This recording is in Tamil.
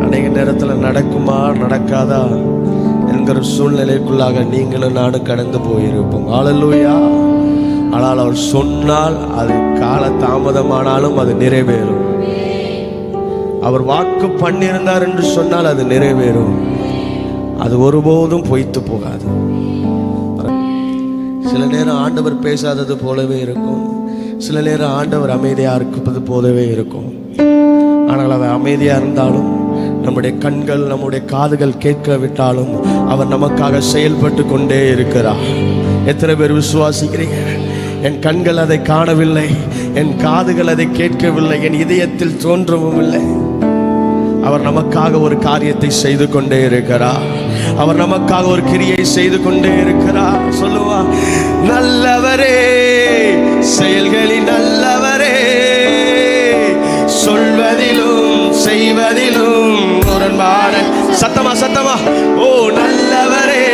அநேக நேரத்தில் நடக்குமா நடக்காதா என்கிற சூழ்நிலைக்குள்ளாக நீங்களும் நானும் கடந்து போயிருப்போம். ஹல்லேலூயா. ஆனால் அவர் சொன்னால் அது கால தாமதமானாலும் அது நிறைவேறும். அவர் வாக்கு பண்ணியிருந்தார் என்று சொன்னால் அது நிறைவேறும். அது ஒருபோதும் பொய்த்து போகாது. சில நேரம் ஆண்டவர் பேசாதது போலவே இருக்கும், சில நேரம் ஆண்டவர் அமைதியாக இருப்பது போலவே இருக்கும். ஆனால் அவர் அமைதியாக இருந்தாலும், நம்முடைய கண்கள் நம்முடைய காதுகள் கேட்காவிட்டாலும் அவர் நமக்காக செயல்பட்டு கொண்டே இருக்கிறார். எத்தனை பேர் விசுவாசிக்கிறீங்க? என் கண்கள் அதை காணவில்லை, என் காதுகள் அதை கேட்கவில்லை, என் இதயத்தில் தோன்றவும் இல்லை. அவர் நமக்காக ஒரு காரியத்தை செய்து கொண்டே இருக்கிறார். அவர் நமக்காக ஒரு கிரியை செய்து கொண்டே இருக்கிறார். சொல்லுவா, நல்லவரே, செயல்களில் நல்லவரே, சொல்வதிலும் செய்வதிலும் முரண்பாடு. சத்தமா சத்தமா, ஓ நல்லவரே,